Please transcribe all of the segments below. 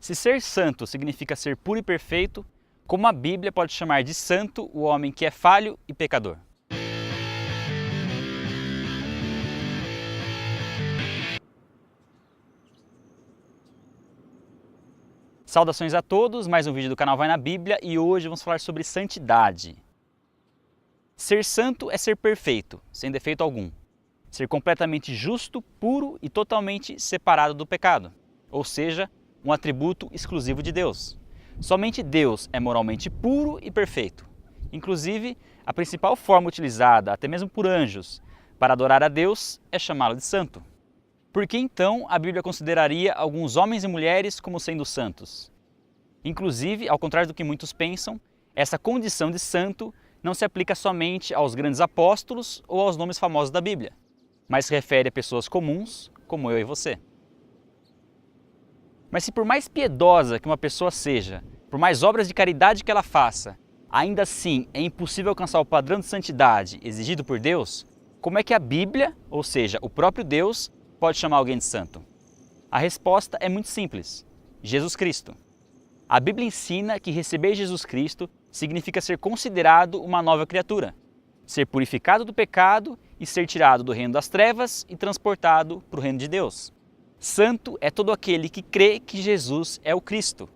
Se ser santo significa ser puro e perfeito, como a Bíblia pode chamar de santo o homem que é falho e pecador? Saudações a todos, mais um vídeo do canal Vai na Bíblia e hoje vamos falar sobre santidade. Ser santo é ser perfeito, sem defeito algum. Ser completamente justo, puro e totalmente separado do pecado, ou seja, um atributo exclusivo de Deus. Somente Deus é moralmente puro e perfeito. Inclusive, a principal forma utilizada, até mesmo por anjos, para adorar a Deus é chamá-lo de santo. Por que então a Bíblia consideraria alguns homens e mulheres como sendo santos? Inclusive, ao contrário do que muitos pensam, essa condição de santo não se aplica somente aos grandes apóstolos ou aos nomes famosos da Bíblia, mas se refere a pessoas comuns como eu e você. Mas se por mais piedosa que uma pessoa seja, por mais obras de caridade que ela faça, ainda assim é impossível alcançar o padrão de santidade exigido por Deus, como é que a Bíblia, ou seja, o próprio Deus, pode chamar alguém de santo? A resposta é muito simples: Jesus Cristo. A Bíblia ensina que receber Jesus Cristo significa ser considerado uma nova criatura, ser purificado do pecado e ser tirado do reino das trevas e transportado para o reino de Deus. Santo é todo aquele que crê que Jesus é o Cristo,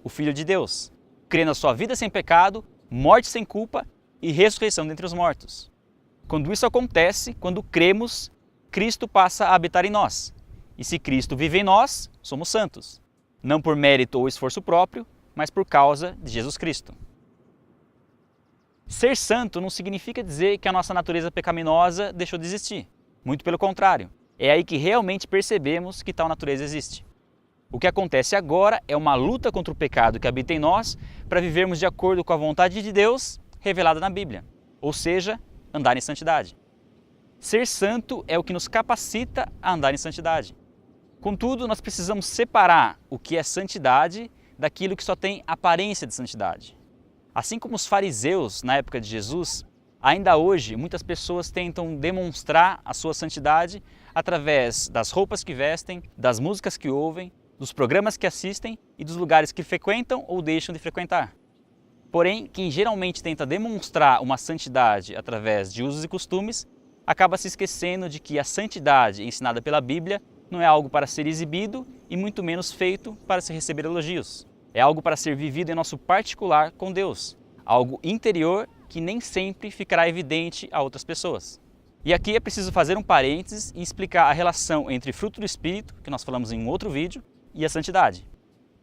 o Filho de Deus, crê na sua vida sem pecado, morte sem culpa e ressurreição dentre os mortos. Quando isso acontece, quando cremos, Cristo passa a habitar em nós. E se Cristo vive em nós, somos santos. Não por mérito ou esforço próprio, mas por causa de Jesus Cristo. Ser santo não significa dizer que a nossa natureza pecaminosa deixou de existir. Muito pelo contrário. É aí que realmente percebemos que tal natureza existe. O que acontece agora é uma luta contra o pecado que habita em nós para vivermos de acordo com a vontade de Deus revelada na Bíblia, ou seja, andar em santidade. Ser santo é o que nos capacita a andar em santidade. Contudo, nós precisamos separar o que é santidade daquilo que só tem aparência de santidade. Assim como os fariseus na época de Jesus, ainda hoje muitas pessoas tentam demonstrar a sua santidade através das roupas que vestem, das músicas que ouvem, dos programas que assistem e dos lugares que frequentam ou deixam de frequentar. Porém, quem geralmente tenta demonstrar uma santidade através de usos e costumes, acaba se esquecendo de que a santidade ensinada pela Bíblia não é algo para ser exibido e muito menos feito para se receber elogios. É algo para ser vivido em nosso particular com Deus, algo interior que nem sempre ficará evidente a outras pessoas. E aqui é preciso fazer um parênteses e explicar a relação entre fruto do Espírito, que nós falamos em um outro vídeo, e a santidade.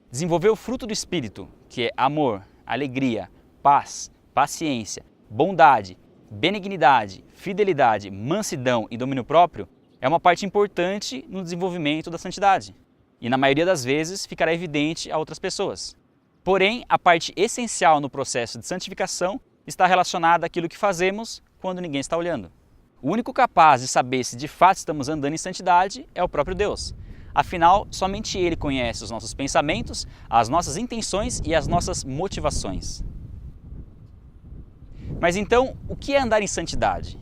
Desenvolver o fruto do Espírito, que é amor, alegria, paz, paciência, bondade, benignidade, fidelidade, mansidão e domínio próprio, é uma parte importante no desenvolvimento da santidade. E na maioria das vezes ficará evidente a outras pessoas. Porém, a parte essencial no processo de santificação está relacionada àquilo que fazemos quando ninguém está olhando. O único capaz de saber se de fato estamos andando em santidade é o próprio Deus. Afinal, somente Ele conhece os nossos pensamentos, as nossas intenções e as nossas motivações. Mas então, o que é andar em santidade?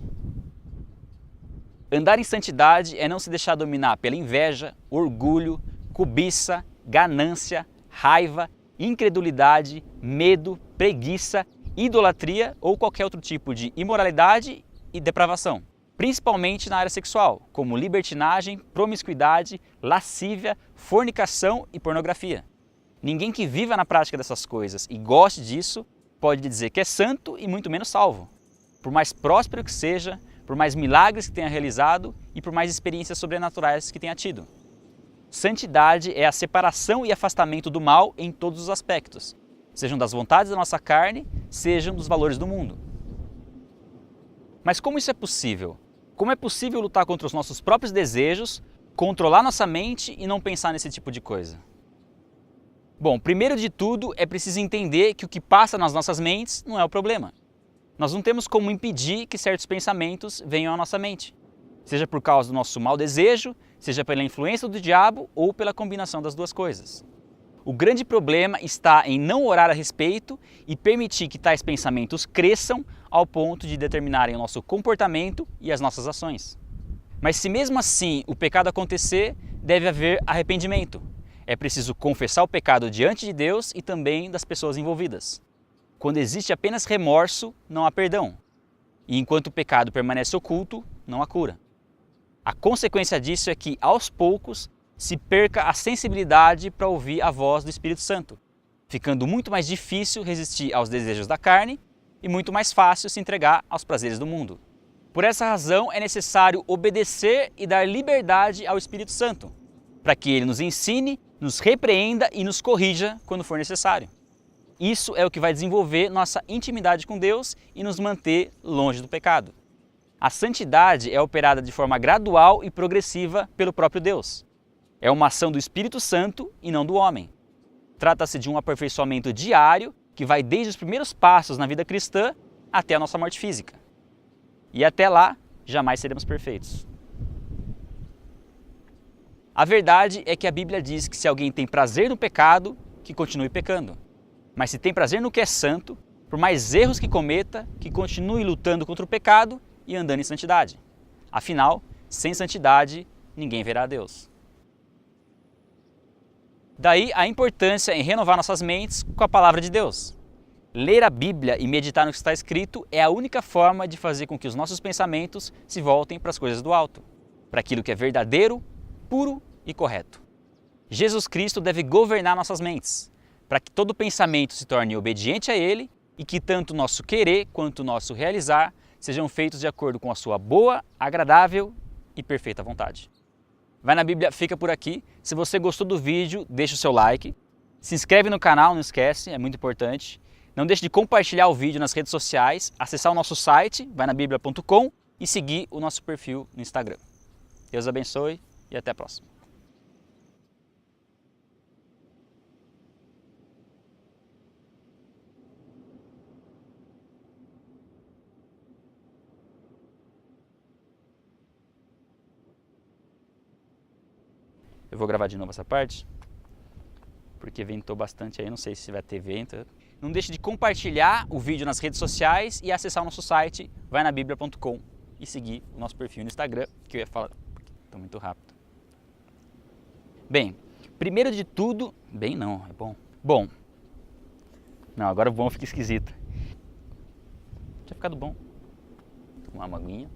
Andar em santidade é não se deixar dominar pela inveja, orgulho, cobiça, ganância, raiva, incredulidade, medo, preguiça, idolatria ou qualquer outro tipo de imoralidade e depravação, principalmente na área sexual, como libertinagem, promiscuidade, lascívia, fornicação e pornografia. Ninguém que viva na prática dessas coisas e goste disso pode dizer que é santo e muito menos salvo, por mais próspero que seja, por mais milagres que tenha realizado e por mais experiências sobrenaturais que tenha tido. Santidade é a separação e afastamento do mal em todos os aspectos, sejam das vontades da nossa carne, sejam dos valores do mundo. Mas como isso é possível? Como é possível lutar contra os nossos próprios desejos, controlar nossa mente e não pensar nesse tipo de coisa? Bom, primeiro de tudo é preciso entender que o que passa nas nossas mentes não é o problema. Nós não temos como impedir que certos pensamentos venham à nossa mente, seja por causa do nosso mau desejo, seja pela influência do diabo ou pela combinação das duas coisas. O grande problema está em não orar a respeito e permitir que tais pensamentos cresçam ao ponto de determinarem o nosso comportamento e as nossas ações. Mas se mesmo assim o pecado acontecer, deve haver arrependimento. É preciso confessar o pecado diante de Deus e também das pessoas envolvidas. Quando existe apenas remorso, não há perdão. E enquanto o pecado permanece oculto, não há cura. A consequência disso é que, aos poucos, se perca a sensibilidade para ouvir a voz do Espírito Santo, ficando muito mais difícil resistir aos desejos da carne e muito mais fácil se entregar aos prazeres do mundo. Por essa razão, é necessário obedecer e dar liberdade ao Espírito Santo, para que ele nos ensine, nos repreenda e nos corrija quando for necessário. Isso é o que vai desenvolver nossa intimidade com Deus e nos manter longe do pecado. A santidade é operada de forma gradual e progressiva pelo próprio Deus. É uma ação do Espírito Santo e não do homem. Trata-se de um aperfeiçoamento diário que vai desde os primeiros passos na vida cristã até a nossa morte física. E até lá, jamais seremos perfeitos. A verdade é que a Bíblia diz que se alguém tem prazer no pecado, que continue pecando. Mas se tem prazer no que é santo, por mais erros que cometa, que continue lutando contra o pecado e andando em santidade. Afinal, sem santidade, ninguém verá a Deus. Daí a importância em renovar nossas mentes com a palavra de Deus. Ler a Bíblia e meditar no que está escrito é a única forma de fazer com que os nossos pensamentos se voltem para as coisas do alto, para aquilo que é verdadeiro, puro e correto. Jesus Cristo deve governar nossas mentes, para que todo pensamento se torne obediente a Ele e que tanto o nosso querer quanto o nosso realizar sejam feitos de acordo com a sua boa, agradável e perfeita vontade. Vai na Bíblia, fica por aqui. Se você gostou do vídeo, deixa o seu like. Se inscreve no canal, não esquece, é muito importante. Não deixe de compartilhar o vídeo nas redes sociais, acessar o nosso site, vainabiblia.com e seguir o nosso perfil no Instagram. Deus abençoe e até a próxima. Eu vou gravar de novo essa parte, porque ventou bastante aí, não sei se vai ter vento. Não deixe de compartilhar o vídeo nas redes sociais e acessar o nosso site, vainabiblia.com e seguir o nosso perfil no Instagram, que eu ia falar, estou muito rápido. Bem, primeiro de tudo, bem não, é bom. Bom, não, agora o bom fica esquisito. Tinha ficado bom. Vou tomar uma aguinha.